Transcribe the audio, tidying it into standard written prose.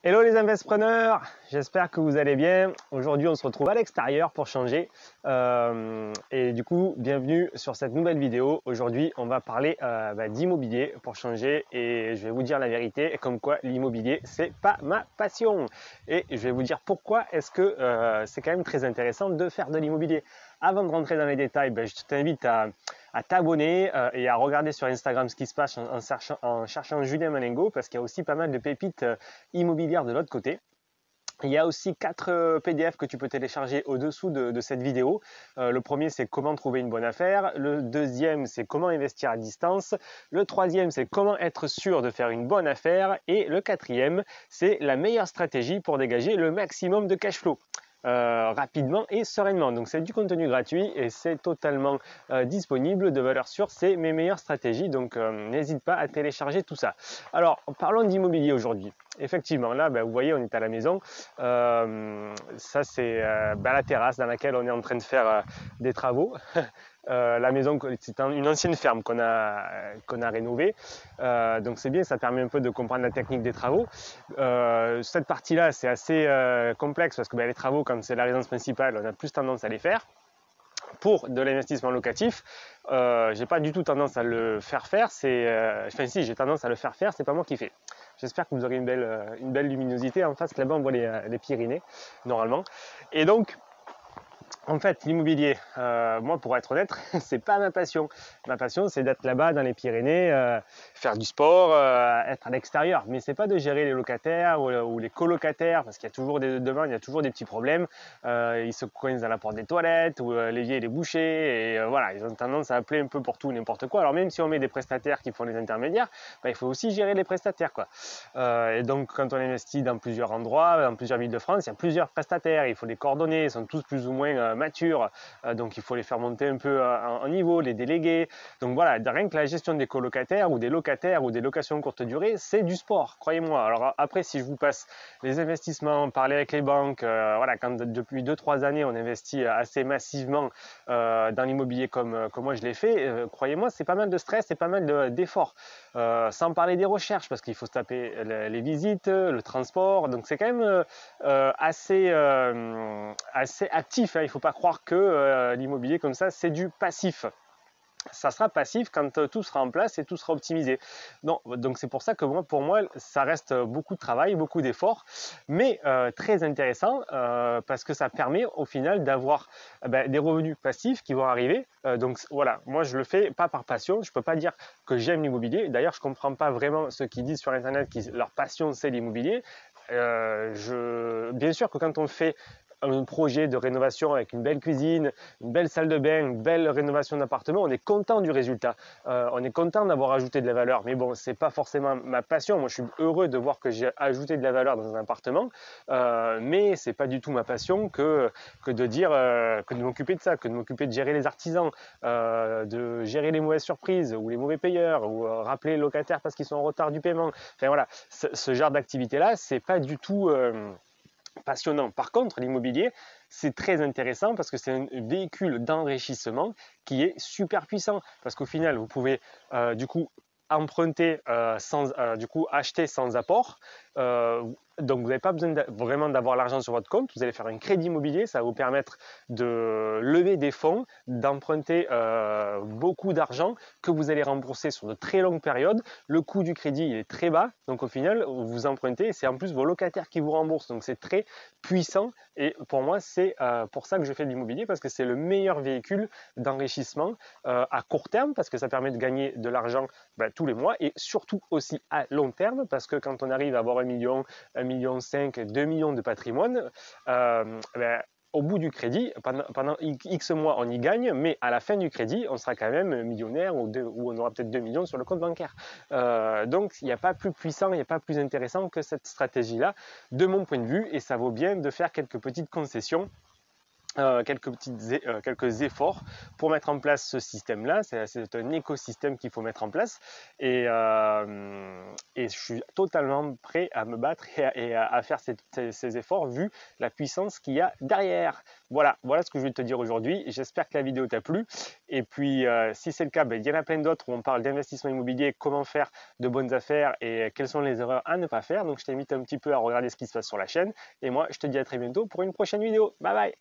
Hello les investisseurs, j'espère que vous allez bien. Aujourd'hui on se retrouve à l'extérieur pour changer et du coup bienvenue sur cette nouvelle vidéo. Aujourd'hui on va parler d'immobilier pour changer et je vais vous dire la vérité comme quoi l'immobilier c'est pas ma passion et je vais vous dire pourquoi est-ce que c'est quand même très intéressant de faire de l'immobilier. Avant de rentrer dans les détails, je t'invite à t'abonner et à regarder sur Instagram ce qui se passe en cherchant Julien Malengo parce qu'il y a aussi pas mal de pépites immobilières de l'autre côté. Il y a aussi 4 PDF que tu peux télécharger au-dessous de cette vidéo. Le premier, c'est comment trouver une bonne affaire. Le deuxième, c'est comment investir à distance. Le troisième, c'est comment être sûr de faire une bonne affaire. Et le quatrième, c'est la meilleure stratégie pour dégager le maximum de cash flow. Rapidement et sereinement. Donc c'est du contenu gratuit et c'est totalement disponible, de valeur sûre, c'est mes meilleures stratégies. Donc n'hésite pas à télécharger tout ça. Alors parlons d'immobilier aujourd'hui. Effectivement, là, vous voyez, on est à la maison. Ça, c'est la terrasse dans laquelle on est en train de faire des travaux. La maison, c'est une ancienne ferme qu'on a rénovée. Donc c'est bien, ça permet un peu de comprendre la technique des travaux. Cette partie-là, c'est assez complexe parce que les travaux, comme c'est la résidence principale, on a plus tendance à les faire. Pour de l'investissement locatif, j'ai pas du tout tendance à le faire faire. Enfin si, j'ai tendance à le faire faire, c'est pas moi qui fais. J'espère que vous aurez une belle luminosité en face. Là-bas, on voit les Pyrénées normalement. Et donc, en fait, l'immobilier, moi, pour être honnête, c'est pas ma passion. Ma passion, c'est d'être là-bas dans les Pyrénées, faire du sport, être à l'extérieur. Mais c'est pas de gérer les locataires ou les colocataires, parce qu'il y a toujours des demandes, il y a toujours des petits problèmes. Ils se coincent dans la porte des toilettes ou l'évier est bouché. Et voilà, ils ont tendance à appeler un peu pour tout, n'importe quoi. Alors même si on met des prestataires qui font les intermédiaires, il faut aussi gérer les prestataires, quoi. Et donc, quand on investit dans plusieurs endroits, dans plusieurs villes de France, il y a plusieurs prestataires. Il faut les coordonner. Ils sont tous plus ou moins matures, donc il faut les faire monter un peu en niveau, les déléguer. Donc voilà, rien que la gestion des colocataires ou des locataires ou des locations courte durée, c'est du sport, croyez-moi. Alors après, si je vous passe les investissements, parler avec les banques, voilà, quand depuis 2-3 années on investit assez massivement dans l'immobilier comme moi je l'ai fait, croyez-moi, c'est pas mal de stress et pas mal d'efforts. Sans parler des recherches, parce qu'il faut se taper les visites, le transport, donc c'est quand même assez actif, hein. Il ne faut pas croire que l'immobilier comme ça, c'est du passif. Ça sera passif quand tout sera en place et tout sera optimisé. Non, donc c'est pour ça que pour moi, ça reste beaucoup de travail, beaucoup d'efforts, mais très intéressant parce que ça permet au final d'avoir des revenus passifs qui vont arriver. Donc voilà, moi je le fais pas par passion, je peux pas dire que j'aime l'immobilier. D'ailleurs, je comprends pas vraiment ceux qui disent sur Internet que leur passion c'est l'immobilier. Bien sûr que quand on fait un projet de rénovation avec une belle cuisine, une belle salle de bain, une belle rénovation d'appartement, on est content du résultat. On est content d'avoir ajouté de la valeur. Mais bon, c'est pas forcément ma passion. Moi, je suis heureux de voir que j'ai ajouté de la valeur dans un appartement, mais c'est pas du tout ma passion que de dire que de m'occuper de ça, que de m'occuper de gérer les artisans, de gérer les mauvaises surprises ou les mauvais payeurs ou rappeler les locataires parce qu'ils sont en retard du paiement. Enfin voilà, ce genre d'activité-là, c'est pas du tout passionnant. Par contre, l'immobilier, c'est très intéressant parce que c'est un véhicule d'enrichissement qui est super puissant. Parce qu'au final, vous pouvez du coup emprunter du coup acheter sans apport. Donc vous n'avez pas besoin vraiment d'avoir l'argent sur votre compte. Vous allez faire un crédit immobilier, ça va vous permettre de lever des fonds, d'emprunter beaucoup d'argent que vous allez rembourser sur de très longues périodes. Le coût du crédit est très bas, donc au final vous empruntez, c'est en plus vos locataires qui vous remboursent. Donc c'est très puissant et pour moi c'est pour ça que je fais de l'immobilier parce que c'est le meilleur véhicule d'enrichissement à court terme parce que ça permet de gagner de l'argent tous les mois et surtout aussi à long terme parce que quand on arrive à avoir 1 million, 1,5 million, 2 millions de patrimoine, au bout du crédit, pendant X mois, on y gagne, mais à la fin du crédit, on sera quand même millionnaire ou on aura peut-être 2 millions sur le compte bancaire. Donc, il n'y a pas plus puissant, il n'y a pas plus intéressant que cette stratégie-là, de mon point de vue, et ça vaut bien de faire quelques petites concessions quelques efforts pour mettre en place ce système-là. C'est un écosystème qu'il faut mettre en place et je suis totalement prêt à me battre et à faire ces efforts vu la puissance qu'il y a derrière. Voilà ce que je vais te dire aujourd'hui. J'espère que la vidéo t'a plu et puis si c'est le cas, il y en a plein d'autres où on parle d'investissement immobilier, comment faire de bonnes affaires et quelles sont les erreurs à ne pas faire. Donc je t'invite un petit peu à regarder ce qui se passe sur la chaîne et moi je te dis à très bientôt pour une prochaine vidéo. Bye bye.